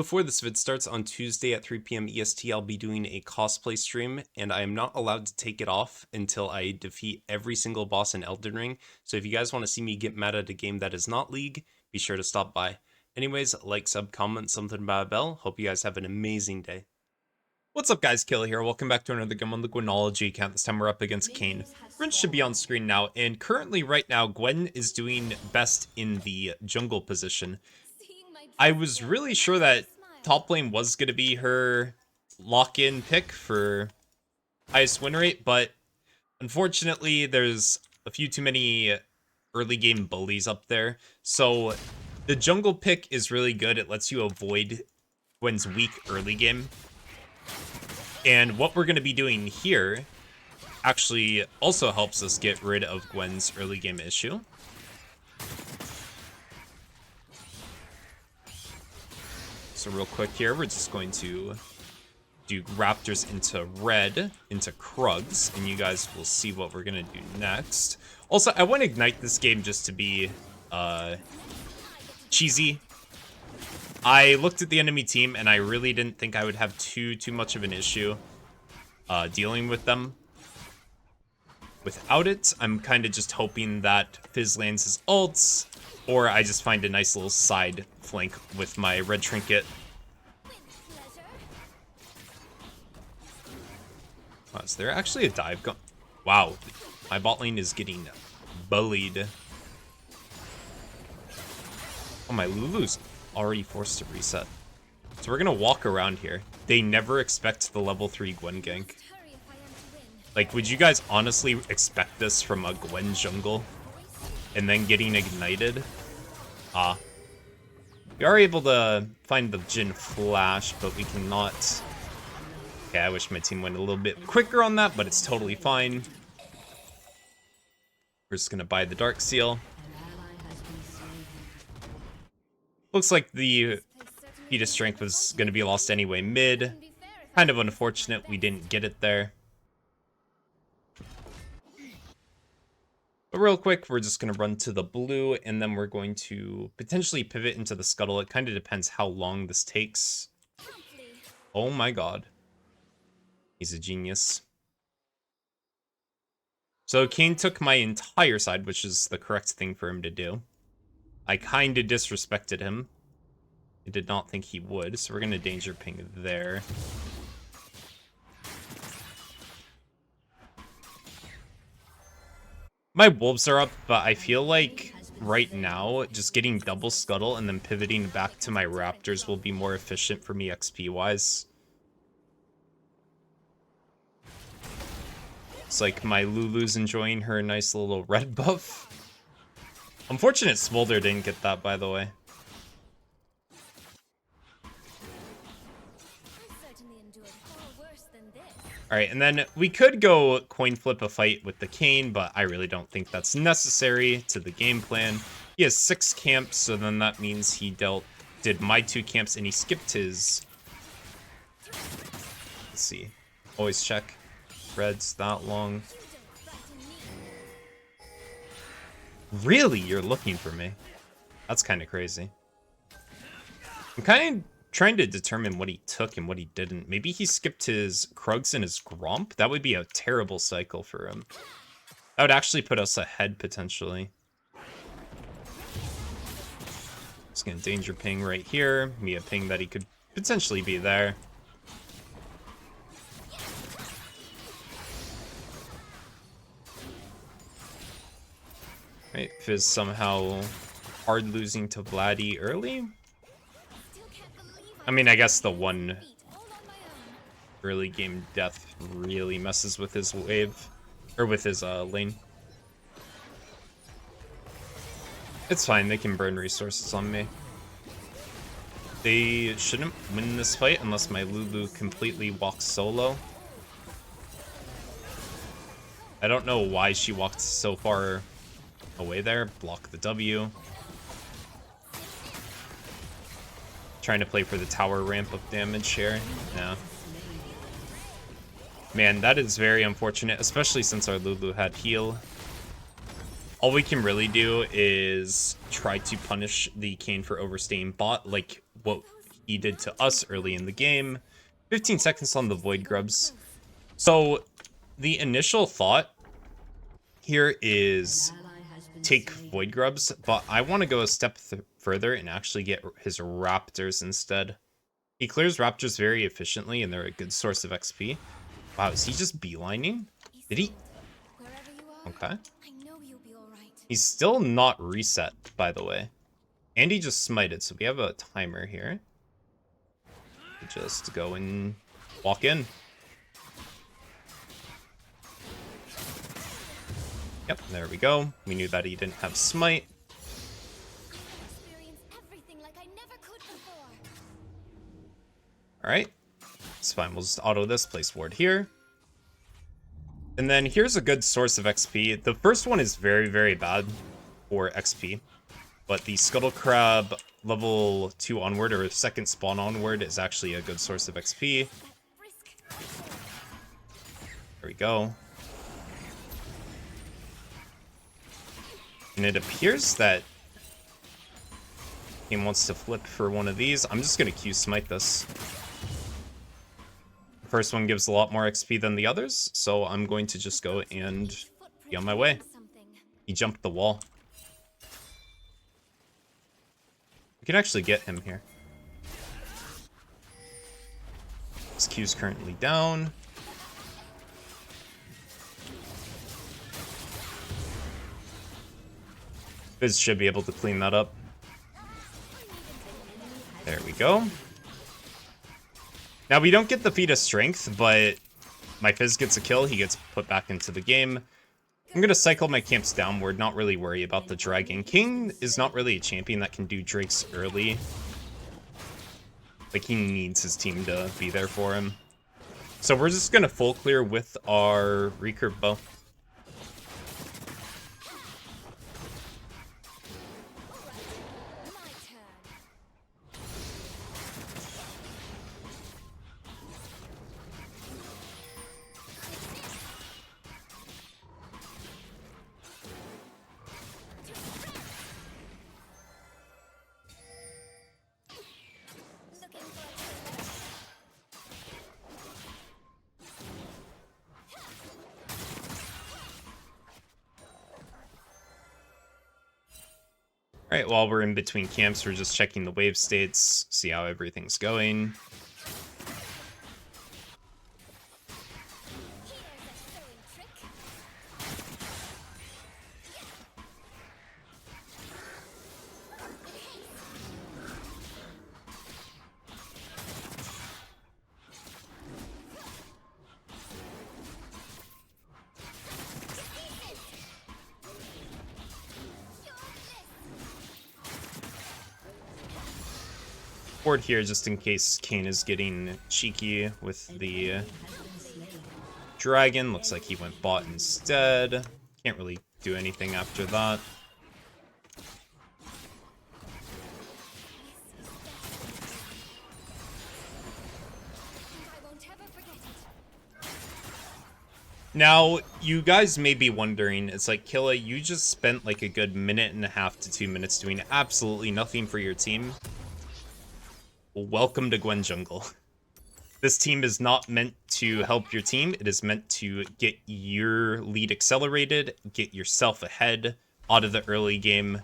Before this vid starts on Tuesday at 3 p.m. EST, I'll be doing a cosplay stream, and I am not allowed to take it off until I defeat every single boss in Elden Ring. So if you guys want to see me get mad at a game that is not League, be sure to stop by. Anyways, like, sub, comment, something about a bell. Hope you guys have an amazing day. What's up, guys? Killa here. Welcome back to another game on the Gwenology account. This time we're up against Kane. Gwen should be on screen now, and currently, right now, Gwen is doing best in the jungle position. I was really sure that top lane was going to be her lock-in pick for highest win rate, but unfortunately, there's a few too many early game bullies up there. So the jungle pick is really good. It lets you avoid Gwen's weak early game. And what we're going to be doing here actually also helps us get rid of Gwen's early game issue. So real quick here, we're just going to do Raptors into red, into Krugs, and you guys will see what we're going to do next. Also, I want to ignite this game just to be cheesy. I looked at the enemy team, and I really didn't think I would have too much of an issue dealing with them. Without it, I'm kind of just hoping that Fizz lands his ults, or I just find a nice little side flank with my red trinket. Wow, is there actually a dive going? Wow, my bot lane is getting bullied. Oh, my Lulu's already forced to reset. So we're gonna walk around here. They never expect the level 3 Gwen gank. Like, would you guys honestly expect this from a Gwen jungle? And then getting ignited? We are able to find the Jhin flash, but we cannot... Okay, I wish my team went a little bit quicker on that, but it's totally fine. We're just gonna buy the Dark Seal. Looks like the feat of strength was gonna be lost anyway mid. Kind of unfortunate we didn't get it there. But real quick, we're just going to run to the blue, and then we're going to potentially pivot into the scuttle. It kind of depends how long this takes. Oh my god. He's a genius. So Kane took my entire side, which is the correct thing for him to do. I kind of disrespected him. I did not think he would, so we're going to danger ping there. My wolves are up, but I feel like right now, just getting double scuttle and then pivoting back to my raptors will be more efficient for me XP-wise. It's like my Lulu's enjoying her nice little red buff. Unfortunate Smolder didn't get that, by the way. Alright, and then we could go coin flip a fight with the Kane, but I really don't think that's necessary to the game plan. He has 6 camps, so then that means he did my 2 camps and he skipped his... Let's see. Always check. Red's that long. Really? You're looking for me? That's kind of crazy. I'm kind of trying to determine what he took and what he didn't. Maybe he skipped his Krugs and his Gromp? That would be a terrible cycle for him. That would actually put us ahead, potentially. Just gonna danger ping right here. Me a ping that he could potentially be there. Right, Fizz somehow hard losing to Vladdy early. I mean, I guess the one early game death really messes with his wave, or with his lane. It's fine, they can burn resources on me. They shouldn't win this fight unless my Lulu completely walks solo. I don't know why she walked so far away there. Block the W. Trying to play for the tower ramp of damage here. Yeah. Man, that is very unfortunate, especially since our Lulu had heal. All we can really do is try to punish the Kane for overstaying bot, like what he did to us early in the game. 15 seconds on the Void Grubs. So the initial thought here is take Void Grubs, but I want to go a step further and actually get his Raptors instead. He clears Raptors very efficiently, and they're a good source of XP. Wow, is he just beelining? Did he? Okay. He's still not reset, by the way. And he just smited, so we have a timer here. Just go and walk in. Yep, there we go. We knew that he didn't have smite. Alright. It's fine, we'll just auto this, place ward here. And then here's a good source of XP. The first one is very, very bad for XP. But the Scuttle Crab level 2 onward, or second spawn onward, is actually a good source of XP. There we go. And it appears that he wants to flip for one of these. I'm just going to Q smite this. The first one gives a lot more XP than the others, so I'm going to just go and be on my way. He jumped the wall. We can actually get him here. His Q's currently down. Fizz should be able to clean that up. There we go. Now, we don't get the feat of strength, but my Fizz gets a kill. He gets put back into the game. I'm going to cycle my camps downward, not really worry about the Dragon. King is not really a champion that can do Drakes early. Like, he needs his team to be there for him. So we're just going to full clear with our recurve bow. Alright, while we're in between camps, we're just checking the wave states, see how everything's going. Ward here just in case Kane is getting cheeky with the dragon. Looks like he went bot instead. Can't really do anything after that. Now, you guys may be wondering, it's like, Killa, you just spent like a good minute and a half to 2 minutes doing absolutely nothing for your team. Welcome to Gwen Jungle. This team is not meant to help your team. It is meant to get your lead accelerated, get yourself ahead out of the early game,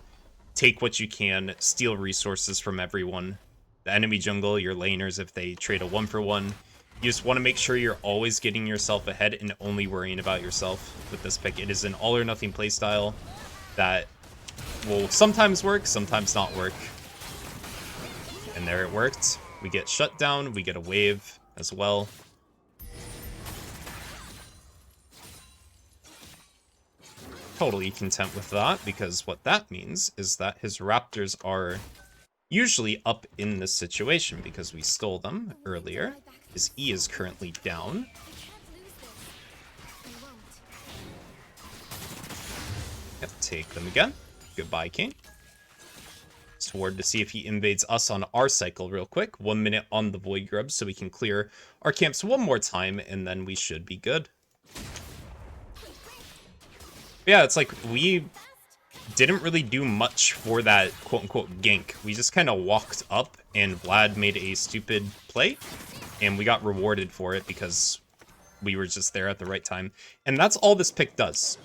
take what you can, steal resources from everyone. The enemy jungle, your laners, if they trade a 1-for-1. You just want to make sure you're always getting yourself ahead and only worrying about yourself with this pick. It is an all or nothing playstyle that will sometimes work, sometimes not work. And there it worked. We get shut down, we get a wave as well. Totally content with that, because what that means is that his Raptors are usually up in this situation because we stole them earlier. His E is currently down. Yep, take them again. Goodbye, King. Sword to see if he invades us on our cycle real quick. 1 minute on the Void Grub so we can clear our camps one more time, and then we should be good. Yeah, it's like we didn't really do much for that quote-unquote gank. We just kind of walked up, and Vlad made a stupid play, and we got rewarded for it because we were just there at the right time. And that's all this pick does.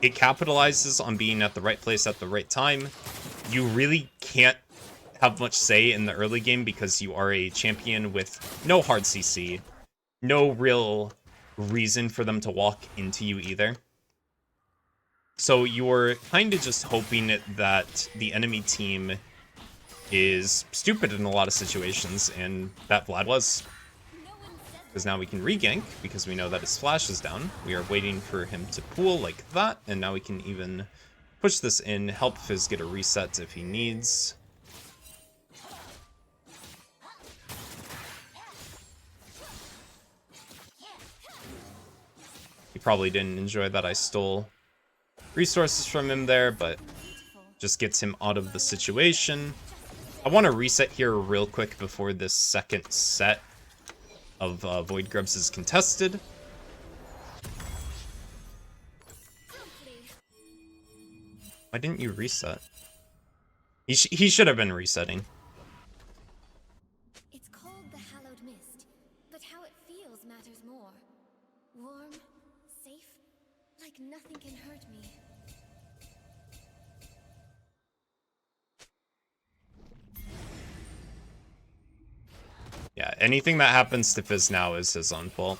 It capitalizes on being at the right place at the right time. You really can't have much say in the early game because you are a champion with no hard CC, no real reason for them to walk into you either. So you're kind of just hoping that the enemy team is stupid in a lot of situations, and that Vlad was. Because now we can regank, because we know that his flash is down. We are waiting for him to pool like that, and now we can even push this in, help Fizz get a reset if he needs. He probably didn't enjoy that I stole resources from him there, but just gets him out of the situation. I want to reset here real quick before this second set of Void Grubs is contested. Why didn't you reset? He should have been resetting. It's called the hallowed mist, but how it feels matters more. Warm, safe, like nothing can hurt me. Yeah, anything that happens to Fizz now is his own fault.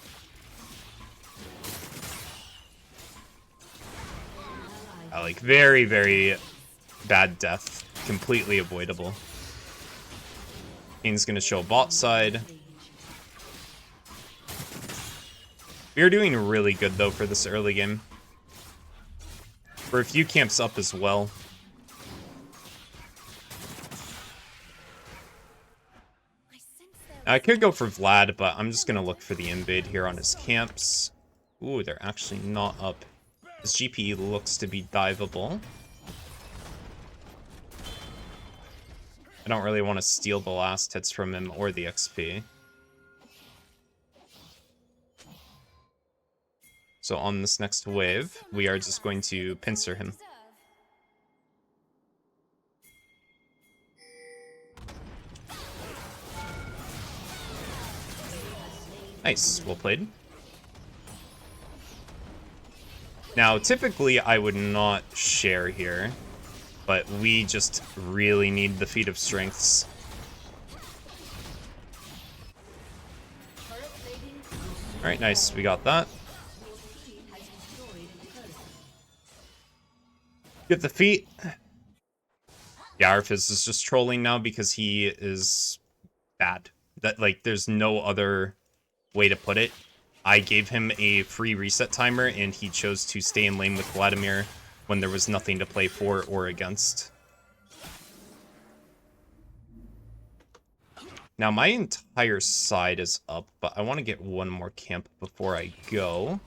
Like, very, very bad death. Completely avoidable. Kane's gonna show bot side. We're doing really good, though, for this early game. We're a few camps up as well. I could go for Vlad, but I'm just gonna look for the invade here on his camps. Ooh, they're actually not up. His GP looks to be diveable. I don't really want to steal the last hits from him or the XP. So on this next wave, we are just going to pincer him. Nice, well played. Now, typically I would not share here, but we just really need the feat of strengths. Alright, nice, we got that. Get the feat. Yeah, our Fizz is just trolling now because he is bad. That, like, there's no other way to put it. I gave him a free reset timer, and he chose to stay in lane with Vladimir when there was nothing to play for or against. Now, my entire side is up, but I want to get one more camp before I go.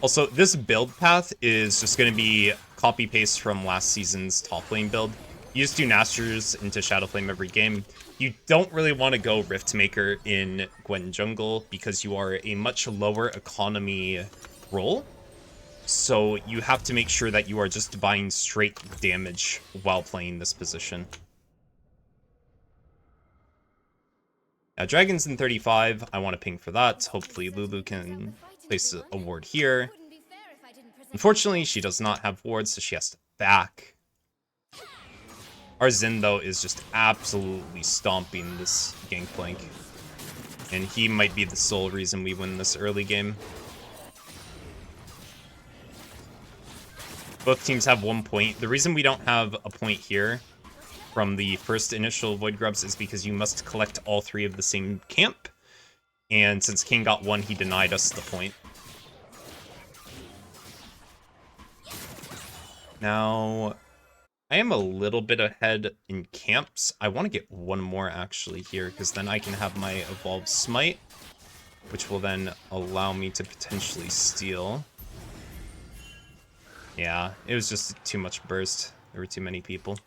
Also, this build path is just going to be copy-paste from last season's top lane build. You just do Nasters into Shadowflame every game. You don't really want to go Riftmaker in Gwen jungle because you are a much lower economy role. So you have to make sure that you are just buying straight damage while playing this position. Now, Dragon's in 35. I want to ping for that. Hopefully Lulu can place a ward here. Unfortunately, she does not have wards, so she has to back. Our Xin, though, is just absolutely stomping this Gangplank. And he might be the sole reason we win this early game. Both teams have 1 point. The reason we don't have a point here from the first initial Void Grubs is because you must collect all 3 of the same camp. And since King got 1, he denied us the point. Now, I am a little bit ahead in camps. I want to get 1 more actually here, because then I can have my Evolved Smite, which will then allow me to potentially steal. Yeah, it was just too much burst. There were too many people.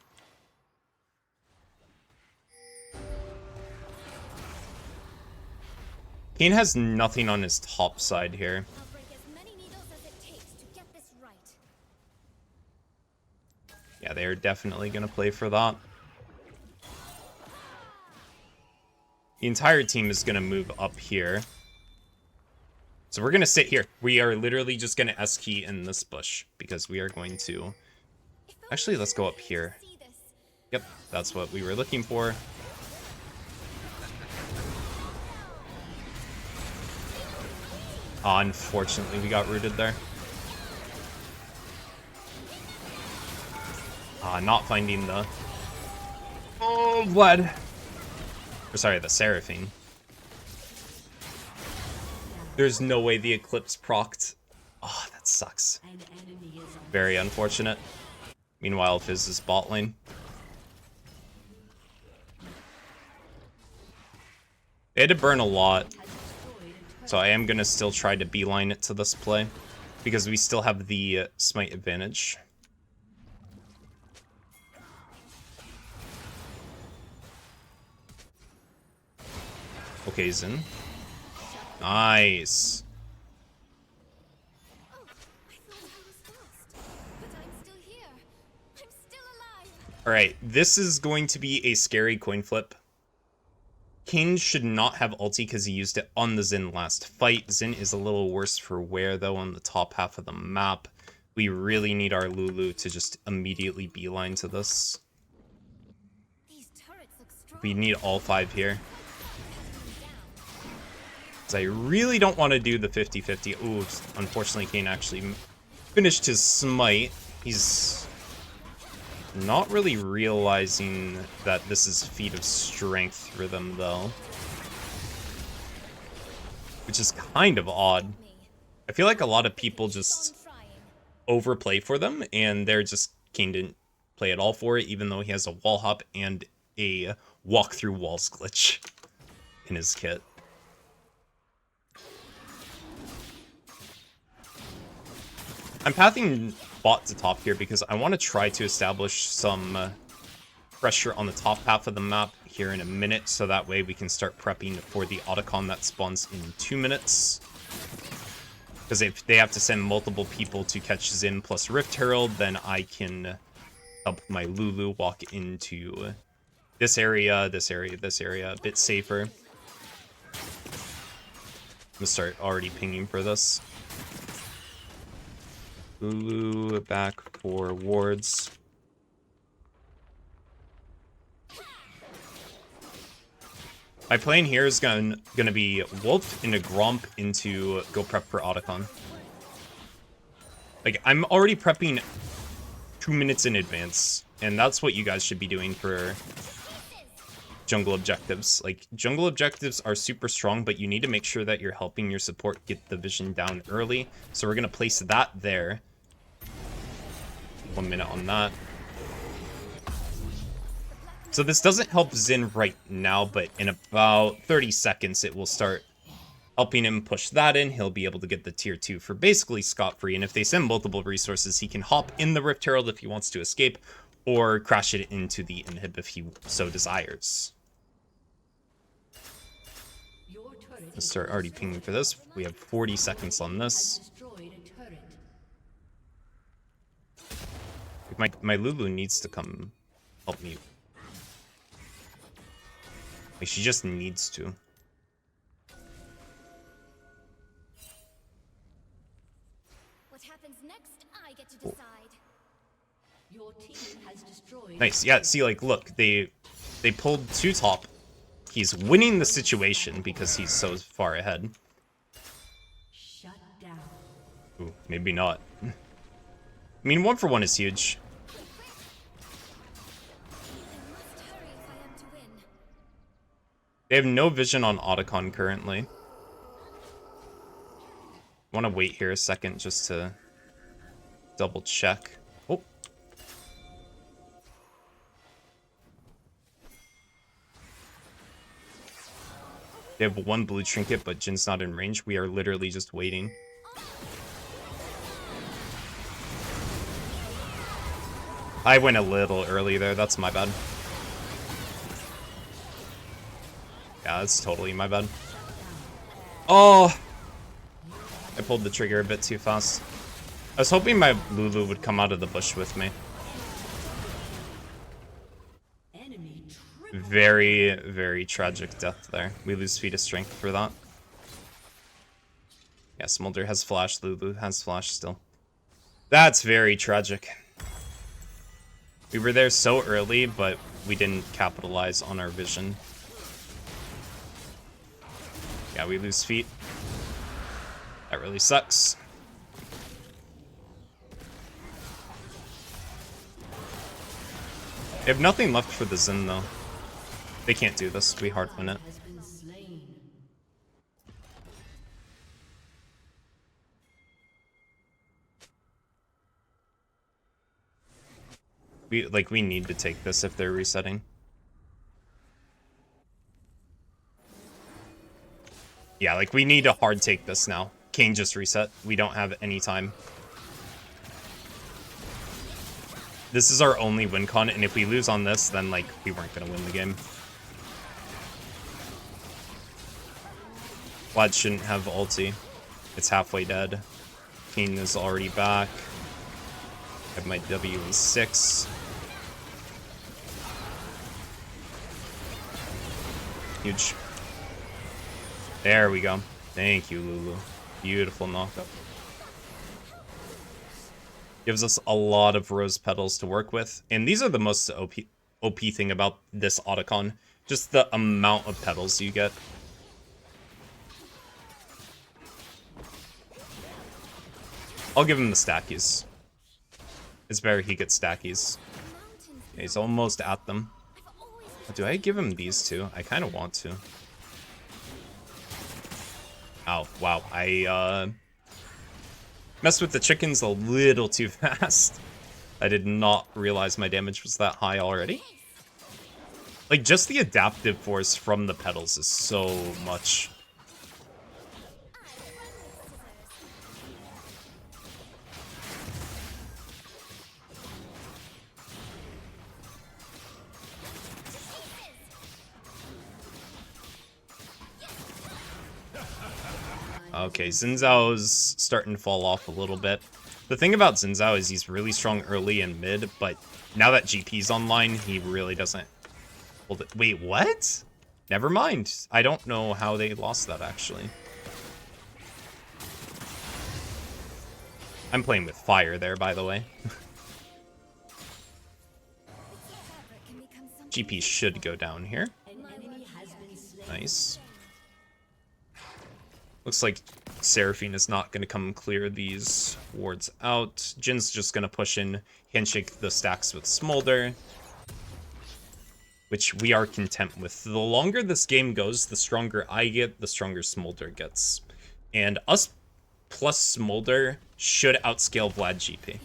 Kane has nothing on his top side here. they're definitely going to play for that. The entire team is going to move up here. So we're going to sit here. We are literally just going to S key in this bush because we are going to... Actually, let's go up here. Yep, that's what we were looking for. Unfortunately, we got rooted there. Not finding the... Oh, blood. Or sorry, the Seraphine. There's no way the Eclipse procced. Oh, that sucks. Very unfortunate. Meanwhile, Fizz is bot lane. They had to burn a lot. So I am going to still try to beeline it to this play. Because we still have the smite advantage. Okay, Xin. Nice. Oh, I thought I was lost, but I'm still here. I'm still alive. Alright, this is going to be a scary coin flip. Kane should not have ulti because he used it on the Xin last fight. Xin is a little worse for wear, though, on the top half of the map. We really need our Lulu to just immediately beeline to this. These turrets look strong. We need all 5 here. I really don't want to do the 50-50. Ooh, unfortunately, Kane actually finished his smite. He's not really realizing that this is feat of strength for them, though. Which is kind of odd. I feel like a lot of people just overplay for them, and they're just... Kane didn't play at all for it, even though he has a wall hop and a walk through walls glitch in his kit. I'm pathing bot to top here because I want to try to establish some pressure on the top half of the map here in a minute, so that way we can start prepping for the Otacon that spawns in 2 minutes. Because if they have to send multiple people to catch Xin plus Rift Herald, then I can help my Lulu walk into this area, this area, this area, a bit safer. I'm gonna start already pinging for this. Lulu back for wards. My plan here is gonna be Wolf into Gromp into go prep for Otacon. Like, I'm already prepping 2 minutes in advance, and that's what you guys should be doing for jungle objectives. Like, jungle objectives are super strong, but you need to make sure that you're helping your support get the vision down early. So we're gonna place that there. 1 minute on that. So this doesn't help Xin right now, but in about 30 seconds it will start helping him push that in. He'll be able to get the tier 2 for basically scot-free, and if they send multiple resources, he can hop in the Rift Herald if he wants to escape, or crash it into the inhib if he so desires. Let's start already pinging for this. We have 40 seconds on this. My Lulu needs to come help me. Like, she just needs to. What happens next, I get to decide. Your team has destroyed. Nice. Yeah, see, like, look, they pulled 2 top. He's winning the situation because he's so far ahead. Shut down. Ooh, maybe not. I mean, 1 for 1 is huge. I must hurry if I am to win. They have no vision on Otacon currently. I want to wait here a second just to double check. Oh. They have 1 blue trinket, but Jin's not in range. We are literally just waiting. I went a little early there. That's my bad. Yeah, that's totally my bad. Oh! I pulled the trigger a bit too fast. I was hoping my Lulu would come out of the bush with me. Very, very tragic death there. We lose Feat of Strength for that. Yeah, Smolder has flash, Lulu has flash still. That's very tragic. We were there so early, but we didn't capitalize on our vision. Yeah, we lose Feat. That really sucks. They have nothing left for the Xin, though. They can't do this. We hard win it. We need to take this if they're resetting. Yeah, like, we need to hard take this now. Kane just reset. We don't have any time. This is our only win con, and if we lose on this, then, like, we weren't gonna win the game. Vlad shouldn't have ulti. It's halfway dead. Kane is already back. I have my W in 6. Huge. There we go. Thank you, Lulu. Beautiful knockup. Gives us a lot of rose petals to work with. And these are the most OP thing about this Otacon. Just the amount of petals you get. I'll give him the stackies. It's better he gets stackies. Okay, he's almost at them. Do I give him these two? I kind of want to. Oh, wow. I messed with the chickens a little too fast. I did not realize my damage was that high already. Like, just the adaptive force from the petals is so much. Okay, Xin Zhao's starting to fall off a little bit. The thing about Xin Zhao is he's really strong early and mid, but now that GP's online, he really doesn't hold it. Wait, what? Never mind. I don't know how they lost that, actually. I'm playing with fire there, by the way. GP should go down here. Nice. Looks like Seraphine is not going to come clear these wards out. Jin's just going to push in, handshake the stacks with Smolder, which we are content with. The longer this game goes, the stronger I get, the stronger Smolder gets. And us plus Smolder should outscale Vlad GP.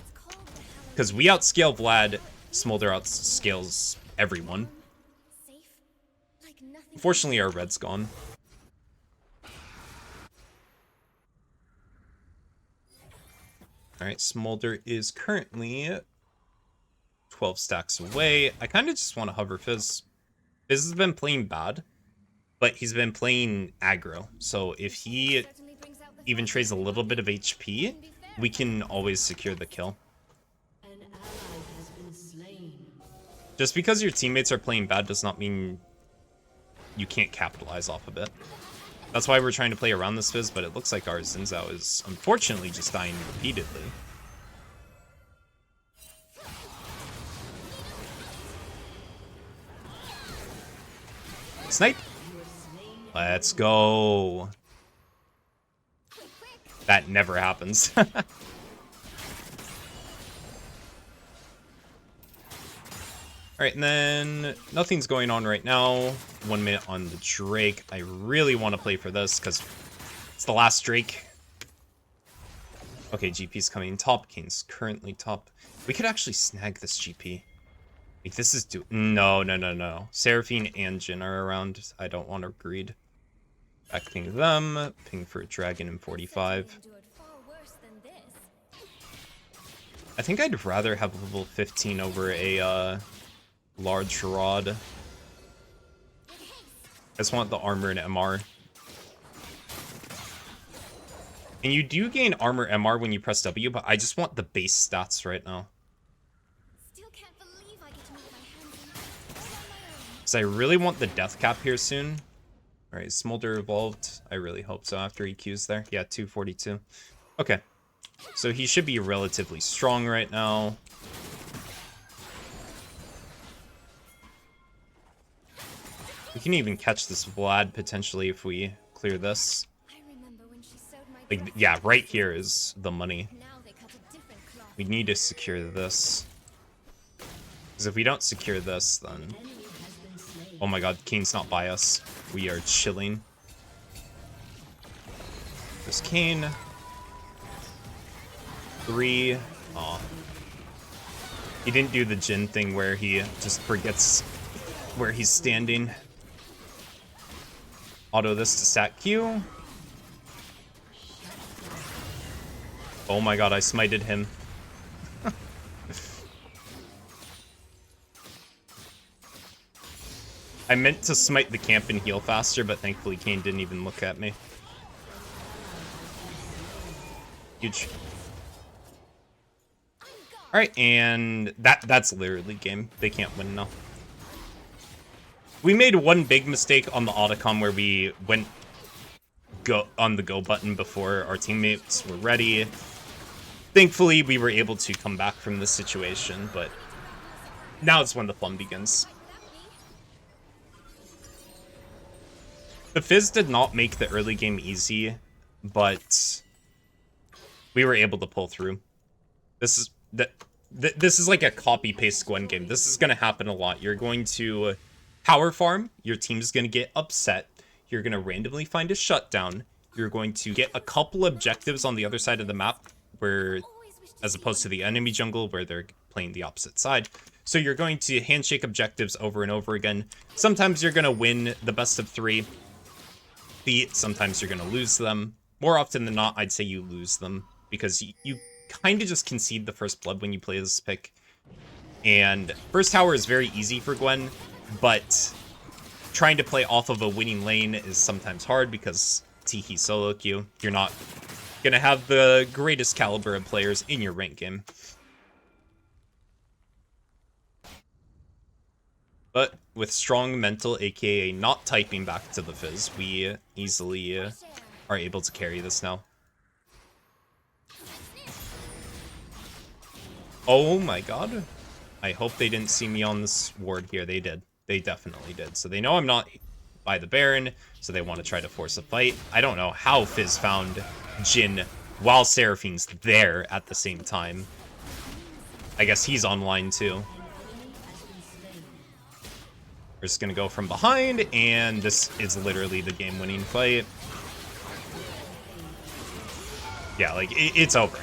Because we outscale Vlad, Smolder outscales everyone. Unfortunately, our red's gone. Alright, Smolder is currently 12 stacks away. I kind of just want to hover Fizz. Fizz has been playing bad, but he's been playing aggro. So if he even trades a little bit of HP, we can always secure the kill. Just because your teammates are playing bad does not mean you can't capitalize off of it. That's why we're trying to play around this Fizz, but it looks like our Xin Zhao is unfortunately just dying repeatedly. Snipe! Let's go! That never happens. Alright, and then nothing's going on right now. 1 minute on the Drake. I really want to play for this because it's the last Drake. Okay, GP's coming top. Kane's currently top. We could actually snag this GP. Like, this is no. Seraphine and Jin are around. I don't want to greed. Back ping them. Ping for a dragon in 45. I think I'd rather have level 15 over a large rod. I just want the armor and MR. And you do gain armor MR when you press W, but I just want the base stats right now. Still can't believe I get to make my hands on my own. So I really want the death cap here soon. All right, Smolder evolved. I really hope so after EQ's there. Yeah, 242. Okay. So he should be relatively strong right now. We can even catch this Vlad potentially if we clear this. Like, yeah, right here is the money. We need to secure this. Because if we don't secure this, then... Oh my god, Kane's not by us. We are chilling. There's Kane. 3. Aw. He didn't do the Jin thing where he just forgets where he's standing. Auto this to stat Q. Oh my god, I smited him. I meant to smite the camp and heal faster, but thankfully Kane didn't even look at me. Huge. Alright, and that's literally game. They can't win now. We made one big mistake on the Otacon where we went on the go button before our teammates were ready. Thankfully, we were able to come back from this situation, but now it's when the fun begins. The Fizz did not make the early game easy, but we were able to pull through. This is like a copy-paste Gwen game. This is going to happen a lot. You're going to power farm. Your team's going to get upset. You're going to randomly find a shutdown. You're going to get a couple objectives on the other side of the map, where, as opposed to the enemy jungle, where they're playing the opposite side. So you're going to handshake objectives over and over again. Sometimes you're going to win the best of 3. Sometimes you're going to lose them. More often than not, I'd say you lose them, because you kind of just concede the first blood when you play this pick. And first tower is very easy for Gwen, but trying to play off of a winning lane is sometimes hard because Tiki solo queue. You're not going to have the greatest caliber of players in your rank game. But with strong mental, aka not typing back to the Fizz, we easily are able to carry this now. Oh my god. I hope they didn't see me on this ward here. They did. They definitely did. So they know I'm not by the Baron, so they want to try to force a fight. I don't know how Fizz found Jin while Seraphine's there at the same time. I guess he's online too. We're just going to go from behind, and this is literally the game-winning fight. Yeah, like, it's over.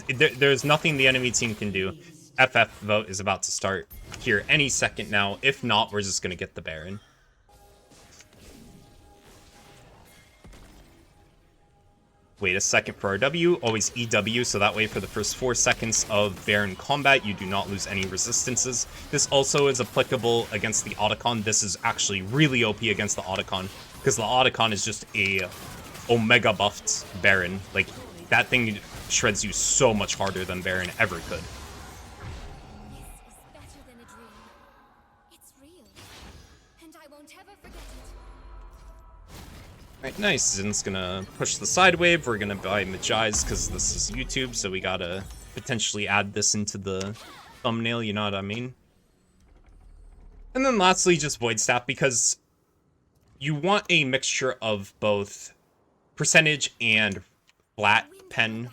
There's nothing the enemy team can do. FF vote is about to start here any second now. If not, we're just going to get the Baron. Wait a second for our W. Always EW, so that way for the first 4 seconds of Baron combat, you do not lose any resistances. This also is applicable against the Otacon. This is actually really OP against the Otacon, because the Otacon is just a Omega buffed Baron. Like, that thing shreds you so much harder than Baron ever could. This is better than a dream. It's real, and I won't ever forget it. Alright, nice. Zin's gonna push the side wave. We're gonna buy Magi's because this is YouTube, so we gotta potentially add this into the thumbnail, you know what I mean? And then lastly, just Void Staff, because you want a mixture of both percentage and flat pen,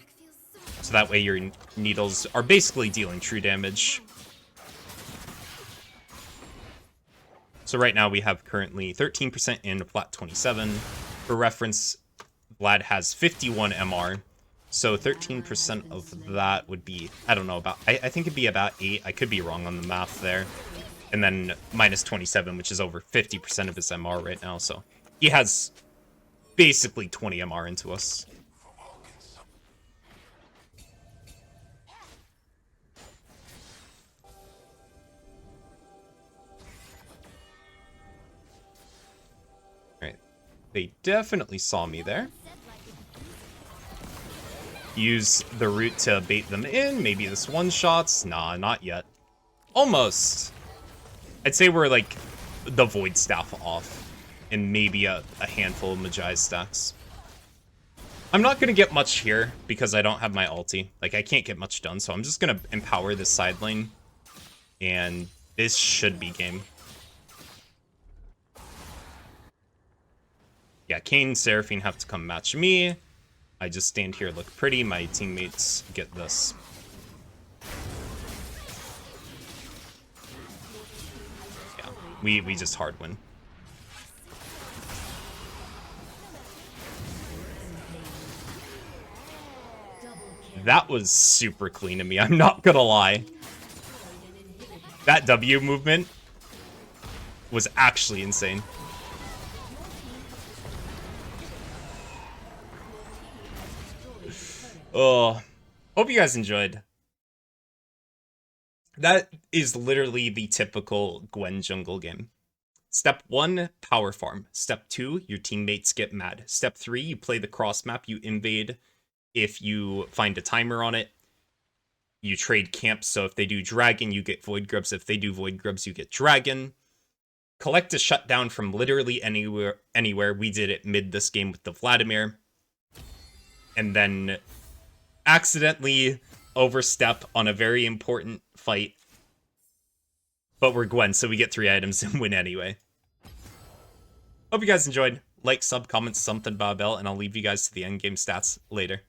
so that way your needles are basically dealing true damage. So right now we have currently 13% and flat 27. For reference, Vlad has 51 MR, so 13% of that would be, I don't know, about, I think it'd be about 8. I could be wrong on the math there. And then minus 27, which is over 50% of his MR right now, so he has basically 20 MR into us. They definitely saw me there. Use the root to bait them in. Maybe this one-shots. Nah, not yet. Almost. I'd say we're like the Void Staff off and maybe a handful of Magi stacks. I'm not going to get much here because I don't have my ulti. Like, I can't get much done, so I'm just going to empower this side lane. And this should be game. Yeah, Kayn and Seraphine have to come match me. I just stand here, look pretty. My teammates get this. Yeah, we just hard win. That was super clean of me, I'm not gonna lie. That W movement was actually insane. Oh, hope you guys enjoyed. That is literally the typical Gwen jungle game. Step 1, power farm. Step 2, your teammates get mad. Step 3, you play the cross map, you invade if you find a timer on it. You trade camps, so if they do dragon, you get void grubs. If they do void grubs, you get dragon. Collect a shutdown from literally anywhere. We did it mid this game with the Vladimir. And then accidentally overstep on a very important fight. But we're Gwen, so we get 3 items and win anyway. Hope you guys enjoyed. Like, sub, comment, something about a bell, and I'll leave you guys to the endgame stats later.